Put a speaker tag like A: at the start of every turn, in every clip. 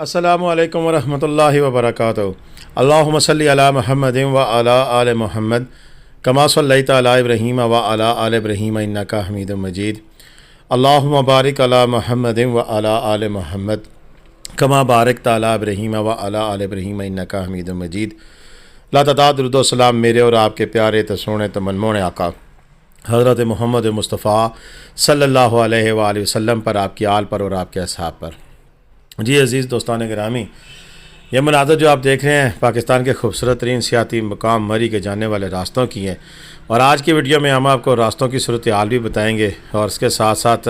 A: अस्सलामु अलैकुम वरहमतुल्लाहि वबरकातुहू। अल्लाहुम्मा सल्लि अला मुहम्मदिन व अला आले मुहम्मद कमा सल्लैता अला इब्राहीम व अला आले इब्राहीम इन्नका हमीदुम मजीद। अल्लाहुम्मा बारिक अला मुहम्मदिन व अला आले मुहम्मद कमा बारकता अला इब्राहीम व अला आले इब्राहीम इन्नका हमीदुम मजीद। ला तदाद दुरूद व सलाम मेरे और आपके प्यारे तसोने तमन्नों आका हज़रत मोहम्मद मुस्तफ़ा सल्लल्लाहु अलैहि वसल्लम पर, आपकी आल पर और आपके असहाब पर। जी अज़ीज़ दोस्तान गिरामी, यह मनाज़र जो आप देख रहे हैं पाकिस्तान के खूबसूरत तरीन सियाती मकाम मरी के जाने वाले रास्तों की हैं। और आज की वीडियो में हम आपको रास्तों की सूरत हाल भी बताएंगे और इसके साथ साथ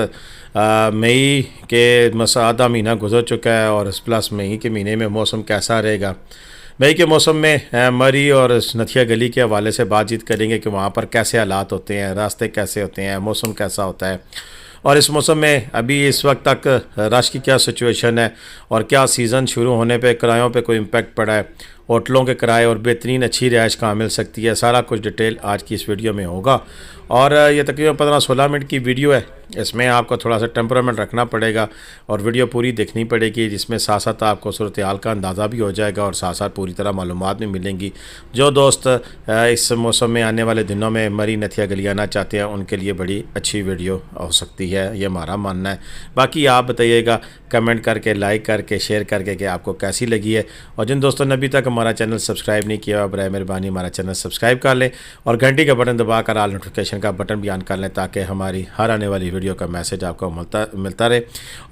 A: मई के आधा महीना गुजर चुका है और प्लस मई के महीने में मौसम कैसा रहेगा। मई के मौसम में मरी और नथिया गली के हवाले से बातचीत करेंगे कि वहाँ पर कैसे हालात होते हैं, रास्ते कैसे होते हैं, मौसम कैसा होता है और इस मौसम में अभी इस वक्त तक रश की क्या सिचुएशन है और क्या सीज़न शुरू होने पे किरायों पे कोई इम्पेक्ट पड़ा है, होटलों के किराए और बेहतरीन अच्छी रिहाइश कहाँ मिल सकती है। सारा कुछ डिटेल आज की इस वीडियो में होगा और ये तकरीबन 15-16 मिनट की वीडियो है। इसमें आपको थोड़ा सा टेम्परामेंट रखना पड़ेगा और वीडियो पूरी देखनी पड़ेगी, जिसमें साथ साथ आपको सूरत हाल का अंदाज़ा भी हो जाएगा और साथ साथ पूरी तरह मालूमात भी मिलेंगी। जो दोस्त इस मौसम में आने वाले दिनों में मरी नथिया गली आना चाहते हैं उनके लिए बड़ी अच्छी वीडियो हो सकती है, ये हमारा मानना है। बाकी आप बताइएगा कमेंट करके, लाइक करके, शेयर करके कि आपको कैसी लगी है। और जिन दोस्तों ने अभी तक हमारा चैनल सब्सक्राइब नहीं किया, बराए मेहरबानी हमारा चैनल सब्सक्राइब कर लें और घंटी का बटन दबाकर ऑल नोटिफिकेशन का बटन भी ऑन कर लें ताकि हमारी हर आने वाली वीडियो का मैसेज आपको मिलता रहे।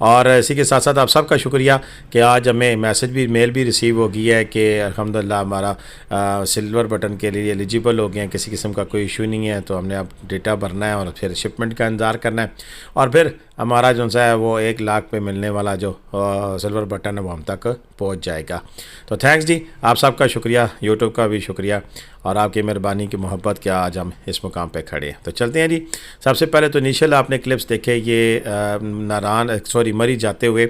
A: और इसी के साथ साथ आप सबका शुक्रिया कि आज हमें मैसेज भी, मेल भी रिसीव हो गई है कि अल्हम्दुलिल्लाह हमारा सिल्वर बटन के लिए एलिजिबल हो गए हैं, किसी किस्म का कोई इशू नहीं है। तो हमने अब डेटा भरना है और फिर शिपमेंट का इंतज़ार करना है और फिर हमारा जो सा है वो 1 लाख पे मिलने वाला जो सिल्वर बटन है वो हम तक पहुंच जाएगा। तो थैंक्स जी, आप सबका शुक्रिया, यूट्यूब का भी शुक्रिया और आपकी मेहरबानी की मोहब्बत के आज हम इस मुकाम पे खड़े हैं। तो चलते हैं जी। सबसे पहले तो इनिशियल आपने क्लिप्स देखे, ये मरी जाते हुए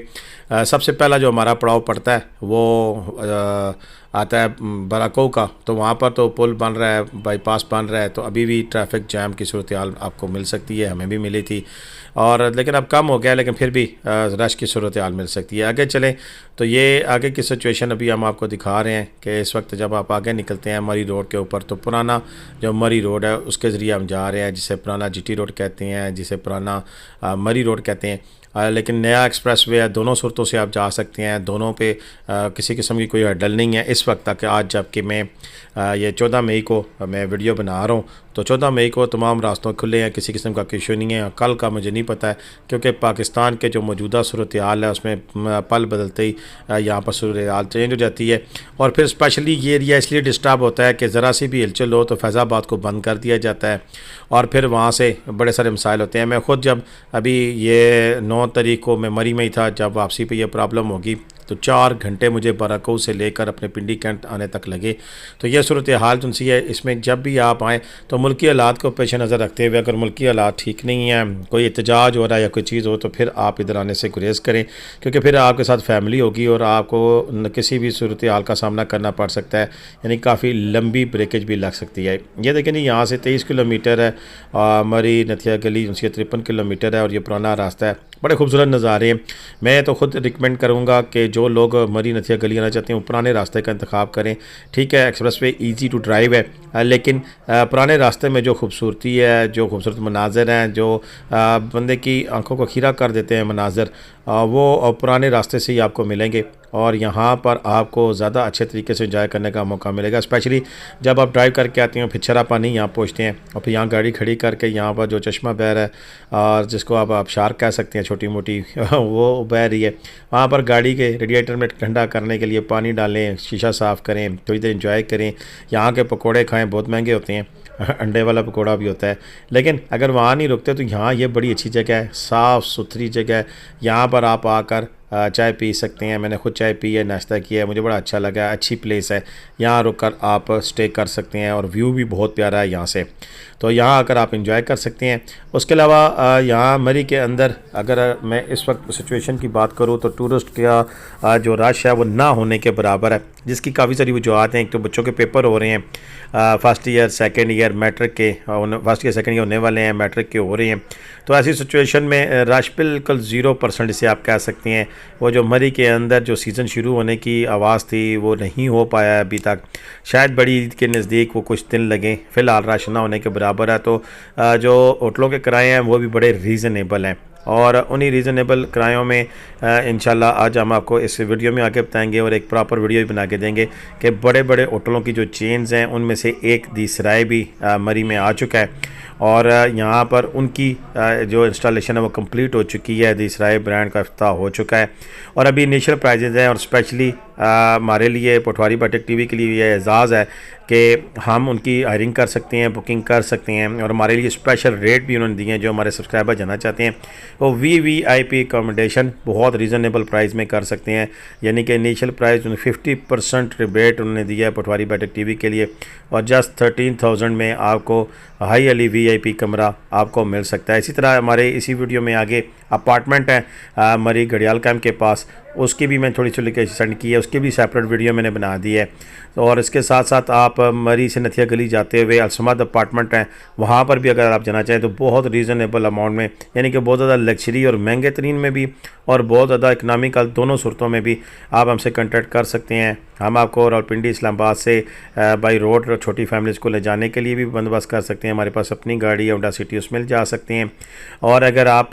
A: सबसे पहला जो हमारा पड़ाव पड़ता है वो आता है बराको का। तो वहाँ पर तो पुल बन रहा है, बाईपास बन रहा है, तो अभी भी ट्रैफिक जैम की सूरत हाल आपको मिल सकती है, हमें भी मिली थी और लेकिन अब कम हो गया, लेकिन फिर भी रश की सूरत हाल मिल सकती है। आगे चलें तो ये आगे की सिचुएशन अभी हम आपको दिखा रहे हैं कि इस वक्त जब आप आगे निकलते हैं मरी रोड के ऊपर, तो पुराना जो मरी रोड है उसके ज़रिए हम जा रहे हैं, जिसे पुराना GT रोड कहते हैं, जिसे पुराना मरी रोड कहते हैं। लेकिन नया एक्सप्रेस वे है, दोनों सूरतों से आप जा सकते हैं, दोनों पे किसी किस्म की कोई हड़ल नहीं है इस वक्त तक। आज जबकि मैं ये 14 मई को मैं वीडियो बना रहा हूँ, तो 14 मई को तमाम रास्तों खुले हैं, किसी किस्म का कोई इशू नहीं है। कल का मुझे नहीं पता है क्योंकि पाकिस्तान के जो मौजूदा सूरत हाल है उसमें पल बदलते ही यहाँ पर सूरत हाल चेंज हो जाती है और फिर स्पेशली ये एरिया इसलिए डिस्टर्ब होता है कि ज़रा सी भी हिलचल हो तो फैज़ाबाद को बंद कर दिया जाता है और फिर वहाँ से बड़े सारे मसाइल होते हैं। मैं ख़ुद जब अभी ये 9 तारीख को मैं मरी में ही था, जब वापसी पे ये प्रॉब्लम होगी तो 4 घंटे मुझे बराको से लेकर अपने पिंडी कैंट आने तक लगे। तो यह सूरत हाल जो सी है, इसमें जब भी आप आएँ तो मुल्की हालात को पेश नज़र रखते हुए अगर मुल्की हालात ठीक नहीं है, कोई एहतजाज हो रहा है या कोई चीज़ हो, तो फिर आप इधर आने से गुरेज करें क्योंकि फिर आपके साथ फैमिली होगी और आपको किसी भी सूरत हाल का सामना करना पड़ सकता है, यानी काफ़ी लंबी ब्रेकेज भी लग सकती है। ये देखें नहीं, यहाँ से 23 किलोमीटर है मरी नथिया गली, उनसे 53 किलोमीटर है और ये पुराना रास्ता है। बड़े खूबसूरत नज़ारे हैं। मैं तो ख़ुद रिकमेंड करूँगा कि जो लोग मरी नथिया गली आना चाहते हैं वो पुराने रास्ते का इंतखाब करें। ठीक है, expressway easy to drive है, लेकिन पुराने रास्ते में जो खूबसूरती है, जो खूबसूरत मनाज़र हैं, जो बंदे की आंखों को खीरा कर देते हैं मनाज़र, वो पुराने रास्ते से ही आपको मिलेंगे और यहाँ पर आपको ज़्यादा अच्छे तरीके से एंजॉय करने का मौका मिलेगा। स्पेशली जब आप ड्राइव करके आते हैं, फिर छरा पानी यहाँ पहुँचते हैं और फिर यहाँ गाड़ी खड़ी करके यहाँ पर जो चश्मा बह रहा है और जिसको आप आबशार कह सकते हैं, छोटी मोटी वो बह रही है, वहाँ पर गाड़ी के रेडिएटर में ठंडा करने के लिए पानी डालें, शीशा साफ़ करें, थोड़ी देर एंजॉय करें। यहाँ के पकोड़े खाएँ, बहुत महंगे होते हैं, अंडे वाला पकोड़ा भी होता है, लेकिन अगर वहाँ नहीं रुकते तो यहाँ ये बड़ी अच्छी जगह है, साफ़ सुथरी जगह है। यहाँ पर आप आकर चाय पी सकते हैं। मैंने खुद चाय पी है, नाश्ता किया है, मुझे बड़ा अच्छा लगा। अच्छी प्लेस है, यहाँ रुककर आप स्टे कर सकते हैं और व्यू भी बहुत प्यारा है यहाँ से, तो यहाँ आकर आप एंजॉय कर सकते हैं। उसके अलावा यहाँ मरी के अंदर अगर मैं इस वक्त सिचुएशन की बात करूँ तो टूरिस्ट का जो रश है वो ना होने के बराबर है, जिसकी काफ़ी सारी वजूहत हैं। एक तो बच्चों के पेपर हो रहे हैं, first year second year matric के, फर्स्ट ईयर सेकेंड ईयर होने वाले हैं, मैट्रिक के हो रहे हैं। तो ऐसी सिचुएशन में रश बिल्कुल 0% इसे आप कह सकते हैं। वो जो मरी के अंदर जो सीज़न शुरू होने की आवाज़ थी वो नहीं हो पाया अभी तक। शायद बड़ी ईद के नज़दीक वो कुछ दिन लगें, फ़िलहाल रश ना होने के बराबर है। तो जो होटलों के किराए हैं वो भी बड़े रीज़नेबल हैं, और उन्हीं रीज़नेबल किरायों में इंशाल्लाह आज हम आपको इस वीडियो में आके बताएंगे और एक प्रॉपर वीडियो भी बना के देंगे कि बड़े बड़े होटलों की जो चेन्स हैं उनमें से एक दी सराय भी मरी में आ चुका है, और यहाँ पर उनकी जो इंस्टॉलेशन है वो कंप्लीट हो चुकी है। दी सराय ब्रांड का इफ्तिताह हो चुका है, और अभी इनिशियल प्राइजेज़ हैं, और स्पेशली हमारे लिए पटवारी बाटिक टीवी के लिए ये एजाज़ है कि हम उनकी हायरिंग कर सकते हैं, बुकिंग कर सकते हैं, और हमारे लिए स्पेशल रेट भी उन्होंने दिए हैं जो हमारे सब्सक्राइबर जाना चाहते हैं। वो वीवीआईपी अकोमोडेशन बहुत रीज़नेबल प्राइस में कर सकते हैं, यानी कि इनिशियल प्राइस 50% रिबेट उन्होंने दिया है पटवारी बाटिक टीवी के लिए, और जस्ट 13,000 में आपको हाई अली वीआईपी कमरा आपको मिल सकता है। इसी तरह हमारे इसी वीडियो में आगे अपार्टमेंट है मरी घड़ियाल कैंप के पास, उसकी भी मैं थोड़ी सी लोकेशन सेंड की है, उसकी भी सेपरेट वीडियो मैंने बना दी है। और इसके साथ साथ आप मरी से नथिया गली जाते हुए अलसमद अपार्टमेंट हैं, वहाँ पर भी अगर आप जाना चाहें तो बहुत रीज़नेबल अमाउंट में, यानी कि बहुत ज़्यादा लग्जरी और महंगे तरीन में भी और बहुत ज़्यादा इकनॉमिकल दोनों सूरतों में भी आप हमसे कॉन्टैक्ट कर सकते हैं। हम आपको रावलपिंडी इस्लामाबाद से बाई रोड छोटी फैमिलीज़ को ले जाने के लिए भी बंदोबस्त कर सकते हैं। हमारे पास अपनी गाड़ी है होंडा सिटी, उसमें जा सकते हैं। और अगर आप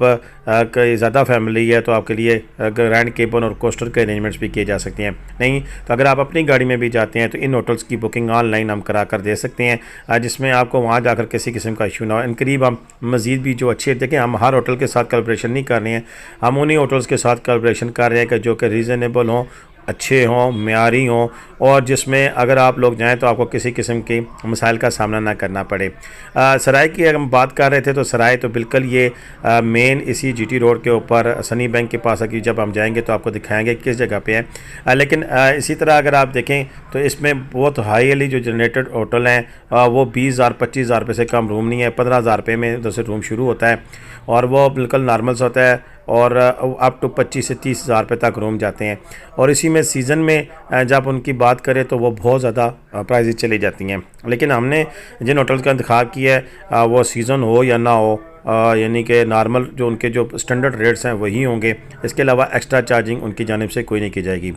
A: ज़्यादा फैमिली है तो आपके लिए ग्रैंड केबन और कोस्टर के अरेंजमेंट्स भी किए जा सकते हैं। नहीं तो अगर आप अपनी गाड़ी में भी जाते हैं तो इन होटल्स की बुकिंग ऑनलाइन हम करा कर दे सकते हैं, जिसमें आपको वहाँ जाकर किसी किस्म का इशू ना हो। इन करीब हम मज़ीद भी जो अच्छे, देखें हम हर होटल के साथ कोलैबोरेशन नहीं कर रहे हैं, हम उन्हीं होटल्स के साथ कोलैबोरेशन कर रहे हैं कि जो कि रीज़नेबल हों, अच्छे हों, म्यारी हों, और जिसमें अगर आप लोग जाएं तो आपको किसी किस्म की मसाइल का सामना ना करना पड़े। सराय की अगर हम बात कर रहे थे तो सराय तो बिल्कुल ये मेन इसी जीटी रोड के ऊपर सनी बैंक के पास है, जब हम जाएंगे तो आपको दिखाएंगे किस जगह पे है। लेकिन इसी तरह अगर आप देखें तो इसमें बहुत हाई वाली जो जनरेटेड होटल हैं वो 20,000 25,000 रुपये से कम रूम नहीं है। 15,000 रुपये में उधर से रूम शुरू होता है, और वो बिल्कुल नॉर्मल्स होता है, और अप टू 25 से 30,000 रुपये तक रूम जाते हैं। और इसी में सीज़न में जब उनकी बात करें तो वो बहुत ज़्यादा प्राइजेज चली जाती हैं। लेकिन हमने जिन होटल्स का इंतखाब किया है वो सीज़न हो या ना हो, यानी कि नॉर्मल जो उनके जो स्टैंडर्ड रेट्स हैं वही होंगे, इसके अलावा एक्स्ट्रा चार्जिंग उनकी जानिब से कोई नहीं की जाएगी।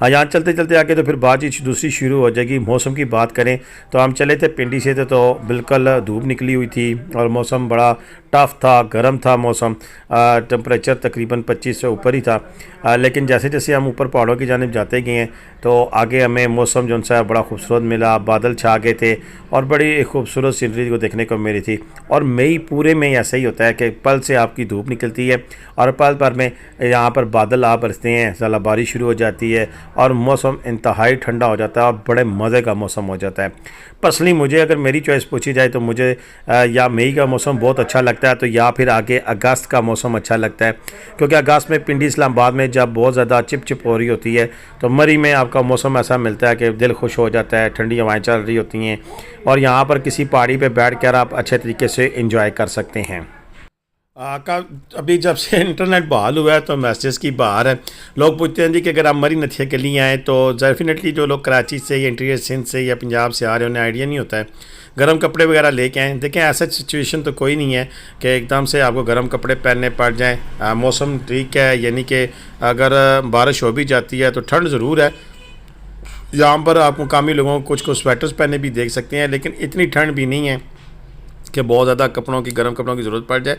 A: यहाँ चलते चलते आगे तो फिर बातचीत दूसरी शुरू हो जाएगी। मौसम की बात करें तो हम चले थे पिंडी से थे तो बिल्कुल धूप निकली हुई थी और मौसम बड़ा टफ़ था, गर्म था मौसम, टेम्परेचर तकरीबन 25 से ऊपर ही था। लेकिन जैसे जैसे हम ऊपर पहाड़ों की जानिब जाते गए हैं तो आगे हमें मौसम जो सा बड़ा खूबसूरत मिला, बादल छा गए थे और बड़ी खूबसूरत सीनरी को देखने को मिली थी। और मई पूरे में ऐसा ही होता है कि पल से आपकी धूप निकलती है और पल भर में यहाँ पर बादल आ बरसते हैं, साला बारिश शुरू हो जाती है और मौसम इंतहाई ठंडा हो जाता है और बड़े मज़े का मौसम हो जाता है। पर्सनली मुझे अगर मेरी चॉइस पूछी जाए तो मुझे या मई का मौसम बहुत अच्छा लगता है तो या फिर आगे अगस्त का मौसम अच्छा लगता है, क्योंकि अगस्त में पिंडी इस्लामाबाद में जब बहुत ज़्यादा चिप चिप हो रही होती है तो मरी में आपका मौसम ऐसा मिलता है कि दिल खुश हो जाता है, ठंडी हवाएं चल रही होती हैं और यहाँ पर किसी पहाड़ी पे बैठ कर आप अच्छे तरीके से एंजॉय कर सकते हैं। अभी जब से इंटरनेट बहाल हुआ है तो मैसेज की बहार है। लोग पूछते हैं जी कि अगर आप मरी नथिया के लिए आएँ तो डेफिनेटली जो लोग कराची से या इंटीरियर सिंध से या पंजाब से आ रहे हैं उन्हें आइडिया नहीं होता है, गर्म कपड़े वगैरह लेके आएँ। देखें ऐसा सिचुएशन तो कोई नहीं है कि एकदम से आपको गर्म कपड़े पहनने पड़ जाएँ। मौसम ठीक है, यानी कि अगर बारिश हो भी जाती है तो ठंड ज़रूर है। यहाँ पर आप मुकामी लोगों को कुछ स्वेटर्स पहने भी देख सकते हैं, लेकिन इतनी ठंड भी नहीं है कि बहुत ज़्यादा कपड़ों की गर्म कपड़ों की ज़रूरत पड़ जाए।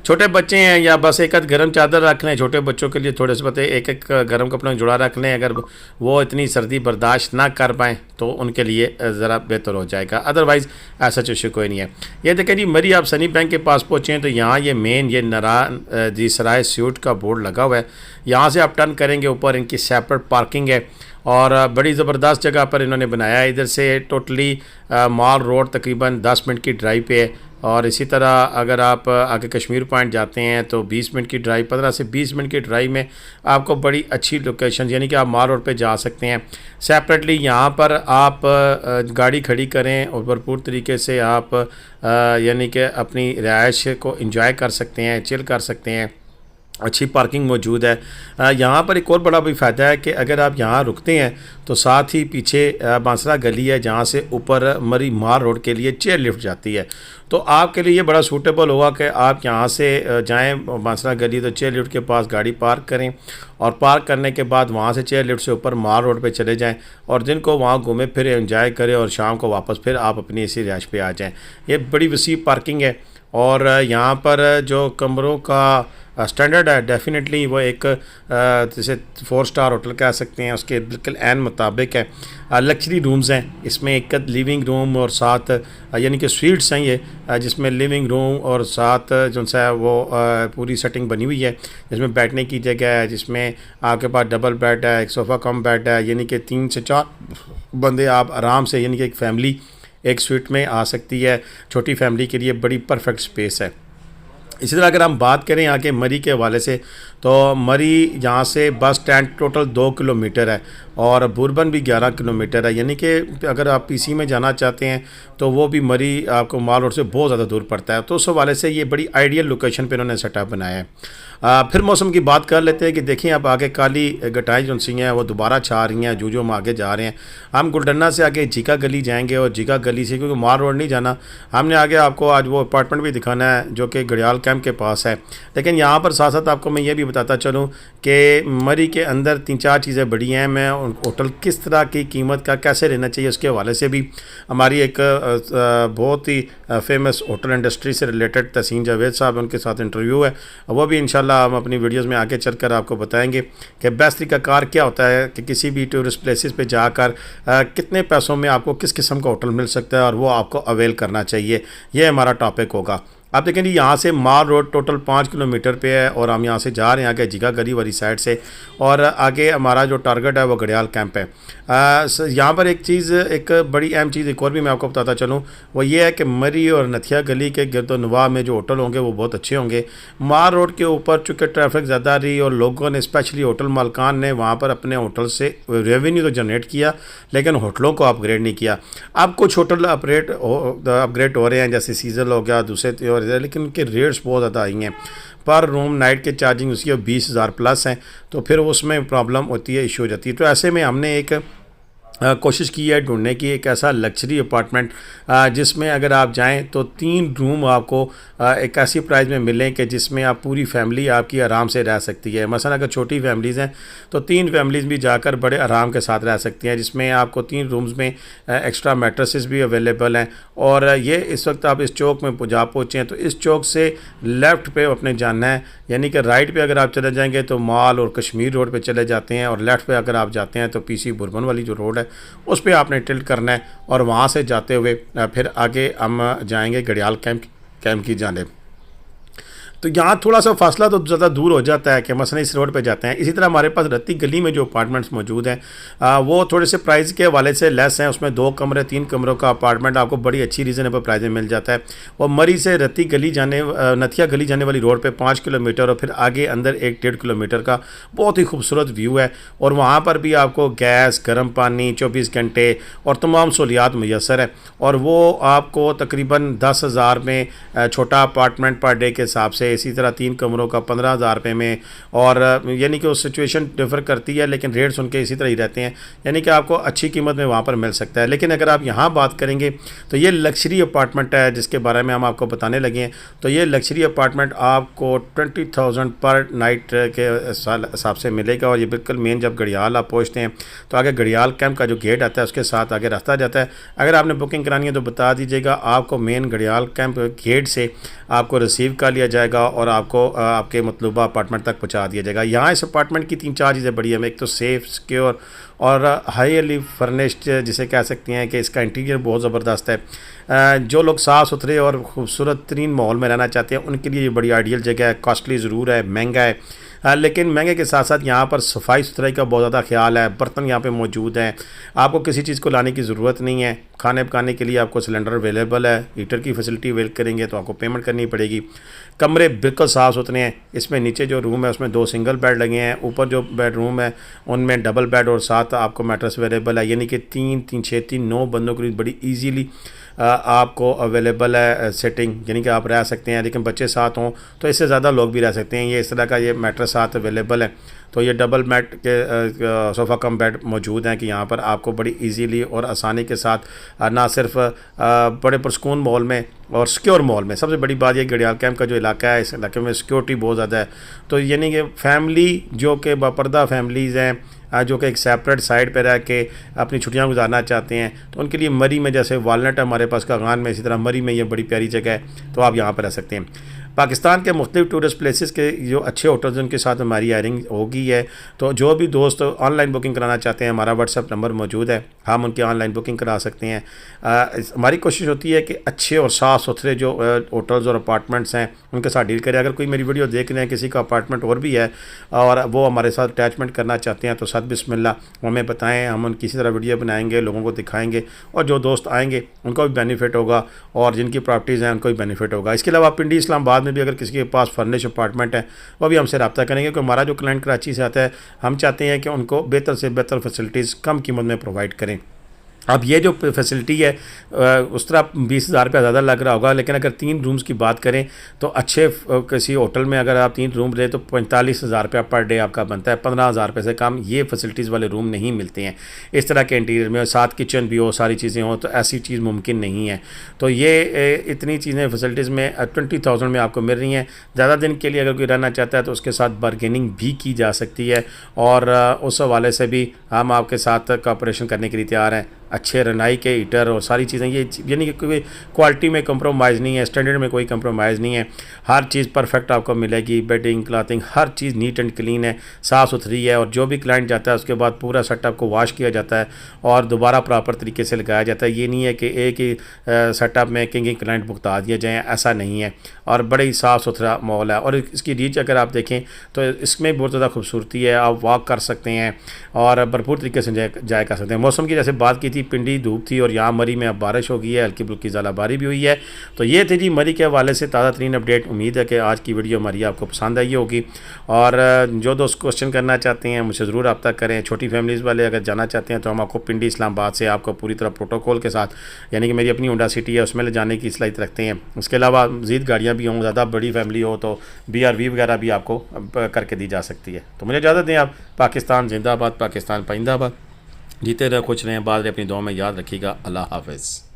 A: छोटे बच्चे हैं या बस एक आध गर्म चादर रख लें, छोटे बच्चों के लिए थोड़े से पता एक एक गर्म कपड़ों जुड़ा रख लें, अगर वो इतनी सर्दी बर्दाश्त ना कर पाएँ तो उनके लिए ज़रा बेहतर हो जाएगा। अदरवाइज़ ऐसा इशू कोई नहीं है। ये देखें जी मरी आप सनी बैंक के पास पहुँचे हैं तो यहाँ ये मेन ये नारायण जी सराय स्यूट का बोर्ड लगा हुआ है। यहाँ से आप टर्न करेंगे ऊपर इनकी सेपरेट पार्किंग है और बड़ी ज़बरदस्त जगह पर इन्होंने बनाया है। इधर से टोटली माल रोड तकरीबन 10 मिनट की ड्राइव पे है और इसी तरह अगर आप आगे कश्मीर पॉइंट जाते हैं तो 20 मिनट की ड्राइव, 15 से 20 मिनट की ड्राइव में आपको बड़ी अच्छी लोकेशन, यानी कि आप माल रोड पे जा सकते हैं। सेपरेटली यहाँ पर आप गाड़ी खड़ी करें और भरपूर तरीके से आप यानी कि अपनी रिहाइश को एंजॉय कर सकते हैं, चिल कर सकते हैं। अच्छी पार्किंग मौजूद है। यहाँ पर एक और बड़ा भी फ़ायदा है कि अगर आप यहाँ रुकते हैं तो साथ ही पीछे बांसरा गली है जहाँ से ऊपर मरी मार रोड के लिए चेयर लिफ्ट जाती है। तो आपके लिए ये बड़ा सूटेबल होगा कि आप यहाँ से जाएं बांसरा गली तो चेयर लिफ्ट के पास गाड़ी पार्क करें और पार्क करने के बाद वहाँ से चेयर लिफ्ट से ऊपर मार रोड पे चले जाएं और दिन को वहाँ घूमे फिर एंजॉय करें और शाम को वापस फिर आप अपनी इसी रिहाइश पे आ जाएं। ये बड़ी वसी पार्किंग है और यहाँ पर जो कमरों का स्टैंडर्ड है डेफिनेटली वो एक जैसे 4 स्टार होटल कह सकते हैं उसके बिल्कुल ऐन मुताबिक है। लग्जरी रूम्स हैं इसमें, एक लिविंग रूम और साथ यानी कि स्वीट्स हैं ये, जिसमें लिविंग रूम और साथ जो सा वो पूरी सेटिंग बनी हुई है जिसमें बैठने की जगह है, जिसमें आपके पास डबल बेड है, एक सोफ़ा कम बेड है, यानी कि 3 से 4 बंदे आप आराम से यानी कि एक फ़ैमिली एक स्वीट में आ सकती है। छोटी फैमिली के लिए बड़ी परफेक्ट स्पेस है। इसी तरह अगर हम बात करें यहाँ के मरी के हवाले से तो मरी यहाँ से बस स्टैंड टोटल 2 किलोमीटर है और बुरबन भी 11 किलोमीटर है, यानी कि अगर आप पीसी में जाना चाहते हैं तो वो भी मरी आपको माल रोड से बहुत ज़्यादा दूर पड़ता है। तो उस हवाले से ये बड़ी आइडियल लोकेशन पे इन्होंने सेटअप बनाया है। फिर मौसम की बात कर लेते हैं कि देखिए अब आगे काली घटाएँ जो सी हैं वो दोबारा छा रही हैं जो हम आगे जा रहे हैं। हम गुलडन्ना से आगे जीका गली जाएंगे और जीका गली से क्योंकि माल रोड नहीं जाना, हमने आगे आपको आज वो अपार्टमेंट भी दिखाना है जो कि घड़ियाल कैंप के पास है। लेकिन यहाँ पर साथ साथ आपको मैं ये भी बताता चलूँ कि मरी के अंदर 3-4 चीज़ें बड़ी हैं। मैं होटल किस तरह की कीमत का कैसे रहना चाहिए उसके हवाले से भी हमारी एक बहुत ही फेमस होटल इंडस्ट्री से रिलेटेड तहसीन जावेद साहब उनके साथ इंटरव्यू है, वो भी इंशाल्लाह हम अपनी वीडियोस में आगे चलकर आपको बताएंगे कि बेस्ट तरीक़ाकार क्या होता है कि किसी भी टूरिस्ट प्लेसेस पे जाकर कितने पैसों में आपको किस किस्म का होटल मिल सकता है और वो आपको अवेल करना चाहिए। ये हमारा टॉपिक होगा। आप देखें जी यहाँ से माल रोड टोटल 5 किलोमीटर पे है और हम यहाँ से जा रहे हैं आगे जिगा गली वाली साइड से और आगे हमारा जो टारगेट है वो घड़ियाल कैंप है। यहाँ पर एक चीज़, एक बड़ी अहम चीज़ एक और भी मैं आपको बताता चलूँ, वो ये है कि मरी और नथिया गली के गिरदोनवा में जो होटल होंगे वो बहुत अच्छे होंगे। माल रोड के ऊपर चूँकि ट्रैफिक ज़्यादा रही और लोगों ने स्पेशली होटल मालकान ने वहाँ पर अपने होटल से रेवेन्यू तो जनरेट किया लेकिन होटलों को अपग्रेड नहीं किया। अब कुछ होटल अपग्रेड हो रहे हैं जैसे सीजल हो गया, दूसरे लेकिन उनके रेट्स बहुत ज़्यादा आई हैं। पर रूम नाइट के चार्जिंग उसकी 20,000 प्लस हैं, तो फिर उसमें प्रॉब्लम होती है, इशू हो जाती है। तो ऐसे में हमने एक कोशिश की है ढूंढने की एक ऐसा लग्जरी अपार्टमेंट जिसमें अगर आप जाएं तो 3 रूम आपको एक ऐसी प्राइस में मिलें कि जिसमें आप पूरी फैमिली आपकी आराम से रह सकती है। मसलन अगर छोटी फैमिलीज़ हैं तो 3 फैमिलीज़ भी जाकर बड़े आराम के साथ रह सकती हैं, जिसमें आपको 3 रूम्स में एक्स्ट्रा मैट्रेसेस भी अवेलेबल हैं। और ये इस वक्त आप इस चौक में जा पहुँचे हैं तो इस चौक से लेफ़्ट पे अपने जाना है, यानी कि राइट पे अगर आप चले जाएंगे तो माल और कश्मीर रोड पे चले जाते हैं और लेफ़्ट पे अगर आप जाते हैं तो पीसी बुरबन वाली जो रोड है उस पर आपने टिल्ट करना है और वहाँ से जाते हुए फिर आगे हम जाएंगे घड़ियाल कैंप की जानिब। तो यहाँ थोड़ा सा फासला तो ज़्यादा दूर हो जाता है कि मसलन इस रोड पे जाते हैं। इसी तरह हमारे पास रत्ती गली में जो अपार्टमेंट्स मौजूद हैं वो थोड़े से प्राइस के हवाले से लेस हैं। उसमें 2 कमरे 3 कमरों का अपार्टमेंट आपको बड़ी अच्छी रीज़नेबल प्राइस में मिल जाता है। वो मरी से रत्ती गली नथिया गली जाने वाली रोड पर 5 किलोमीटर और फिर आगे अंदर 1-1.5 किलोमीटर का बहुत ही खूबसूरत व्यू है और वहाँ पर भी आपको गैस, गर्म पानी 24 घंटे और तमाम सहूलियात मुयसर है। और वो आपको तकरीबन 10,000 में छोटा अपार्टमेंट पर डे के हिसाब से, इसी तरह 3 कमरों का 15,000 रुपये में, और यानी कि उस सिचुएशन डिफ़र करती है लेकिन रेट्स उनके इसी तरह ही रहते हैं, यानी कि आपको अच्छी कीमत में वहाँ पर मिल सकता है। लेकिन अगर आप यहाँ बात करेंगे तो ये लग्जरी अपार्टमेंट है जिसके बारे में हम आपको बताने लगे हैं। तो ये लग्जरी अपार्टमेंट आपको 20,000 पर नाइट के हिसाब से मिलेगा और ये बिल्कुल मेन जब घड़ियाल आप पहुँचते हैं तो आगे घड़ियाल कैंप का जो गेट आता है उसके साथ आगे रास्ता जाता है। अगर आपने बुकिंग करानी है तो बता दीजिएगा, आपको मेन घड़ियाल कैंप गेट से आपको रिसीव कर लिया जाएगा और आपको आपके मतलूबा अपार्टमेंट तक पहुंचा दिया जाएगा। यहाँ इस अपार्टमेंट की 3-4 चीज़ें बड़ी हैं। एक तो सेफ़, सिक्योर और हाईली फर्निश्ड जिसे कह सकते हैं कि इसका इंटीरियर बहुत ज़बरदस्त है। जो लोग साफ़ सुथरे और ख़ूबसूरत तरीन माहौल में रहना चाहते हैं उनके लिए ये बड़ी आइडियल जगह है। कॉस्टली ज़रूर है, महंगा है, लेकिन महंगे के साथ साथ यहाँ पर सफाई सुथराई का बहुत ज़्यादा ख्याल है। बर्तन यहाँ पे मौजूद हैं, आपको किसी चीज़ को लाने की ज़रूरत नहीं है। खाने पकाने के लिए आपको सिलेंडर अवेलेबल है, हीटर की फैसिलिटी अवेल करेंगे तो आपको पेमेंट करनी पड़ेगी। कमरे बिल्कुल साफ़ सुथरे हैं। इसमें नीचे जो रूम है उसमें 2 सिंगल बेड लगे हैं, ऊपर जो बेडरूम है उनमें डबल बेड और साथ आपको मैट्रेस अवेलेबल है, यानी कि 3-3, 6-3, 9 बंदों के लिए बड़ी ईजीली आपको अवेलेबल है सेटिंग, यानी कि आप रह सकते हैं, लेकिन बच्चे साथ हों तो इससे ज़्यादा लोग भी रह सकते हैं। ये इस तरह का ये मैट्रेस साथ अवेलेबल है। तो ये डबल मैट के सोफ़ा कम बेड मौजूद हैं कि यहाँ पर आपको बड़ी इजीली और आसानी के साथ ना सिर्फ बड़े पुरस्कून मॉल में और सिक्योर मॉल में, सबसे बड़ी बात ये घड़ियाल कैंप का जो इलाका है, इस इलाके में सिक्योरिटी बहुत ज़्यादा है। तो यानी कि फैमिली जो कि बापर्दा फैमिलीज़ हैं जो कि एक सेपरेट साइड पर रह के अपनी छुट्टियां गुजारना चाहते हैं, तो उनके लिए मरी में, जैसे वालनट है हमारे पास कागान में, इसी तरह मरी में ये बड़ी प्यारी जगह है, तो आप यहाँ पर रह सकते हैं। पाकिस्तान के मुख्तलिफ टूरिस्ट प्लेसेस के जो अच्छे होटल्स उनके साथ हमारी हायरिंग होगी है। तो जो भी दोस्त ऑनलाइन बुकिंग कराना चाहते हैं, हमारा व्हाट्सअप नंबर मौजूद है, हम उनकी ऑनलाइन बुकिंग करा सकते हैं। हमारी कोशिश होती है कि अच्छे और साफ़ सुथरे जो होटल्स और अपार्टमेंट्स हैं उनके साथ डील करें। अगर कोई मेरी वीडियो देख रहे हैं, किसी का अपार्टमेंट और भी है और वो हमारे साथ अटैचमेंट करना चाहते हैं, तो सद बिस्मिल्लाह हमें बताएँ, हम उनकी किसी तरह वीडियो बनाएंगे, लोगों को दिखाएंगे, और जो दोस्त आएंगे उनको भी बेनिफिट होगा और जिनकी प्रॉपर्टीज़ हैं उनको भी बेनिफिट होगा। इसके अलावा पिंडी इस्लामाबाद में भी अगर किसी के पास फर्निश अपार्टमेंट है, वो भी हमसे रब्ता करेंगे, क्योंकि हमारा जो क्लाइंट कराची से आता है, हम चाहते हैं कि उनको बेहतर से बेहतर फैसिलिटीज़ कम कीमत में प्रोवाइड करें। अब ये जो फैसिलिटी है उस तरह 20,000 रुपया ज़्यादा लग रहा होगा, लेकिन अगर 3 रूम्स की बात करें तो अच्छे किसी होटल में अगर आप 3 रूम लें तो 45,000 रुपया पर डे आपका बनता है। 15,000 रुपये से कम ये फैसिलिटीज़ वाले रूम नहीं मिलते हैं। इस तरह के इंटीरियर में साथ किचन भी हो, सारी चीज़ें हो, तो ऐसी चीज़ मुमकिन नहीं है। तो ये इतनी चीज़ें फैसिलिटीज़ में 20,000 में आपको मिल रही हैं। ज़्यादा दिन के लिए अगर कोई रहना चाहता है तो उसके साथ बारगेनिंग भी की जा सकती है, और उस हवाले से भी हम आपके साथ कॉपरेशन करने के लिए तैयार हैं। अच्छे रनाई के हीटर और सारी चीज़ें, ये यानी कि कोई क्वालिटी में कंप्रोमाइज़ नहीं है, स्टैंडर्ड में कोई कंप्रोमाइज़ नहीं है, हर चीज़ परफेक्ट आपको मिलेगी। बेडिंग, क्लॉथिंग, हर चीज़ नीट एंड क्लीन है, साफ़ सुथरी है, और जो भी क्लाइंट जाता है उसके बाद पूरा सेटअप को वॉश किया जाता है और दोबारा प्रॉपर तरीके से लगाया जाता है। ये नहीं है कि एक ही सेटअप में कहीं क्लाइंट भुगता दिए जाएँ, ऐसा नहीं है। और बड़ा ही साफ़ सुथरा मॉल है, और इसकी रीच अगर आप देखें तो इसमें बहुत ज़्यादा खूबसूरती है। आप वॉक कर सकते हैं और भरपूर तरीके से जाया कर सकते हैं। मौसम की जैसे बात की थी, पिंडी धूप थी और यहाँ मरी में अब बारिश हो गई है, हल्की फुल्की ज़ालाबारी भी हुई है। तो ये थी जी मरी के हवाले से ताज़ा तरीन अपडेट। उम्मीद है कि आज की वीडियो हमारी आपको पसंद आई होगी, और जो दोस्त क्वेश्चन करना चाहते हैं मुझसे ज़रूर रब्ता करें। छोटी फैमिलीज़ वाले अगर जाना चाहते हैं तो हम आपको पिंडी इस्लामाबाद से आपको पूरी तरह प्रोटोकॉल के साथ, यानी कि मेरी अपनी होंडा सिटी है उसमें ले जाने की सलाहियत रखते हैं। उसके अलावा मज़ीद गाड़ियाँ भी हों, ज़्यादा बड़ी फैमिली हो तो BRV वगैरह भी आपको करके दी जा सकती है। तो मुझे इजाज़त दें आप। पाकिस्तान जिंदाबाद, पाकिस्तान पाइंदाबाद। जीते रहे, खुश रहें, बात रहे, अपनी दुआ में याद रखिएगा। अल्लाह हाफ़िज़।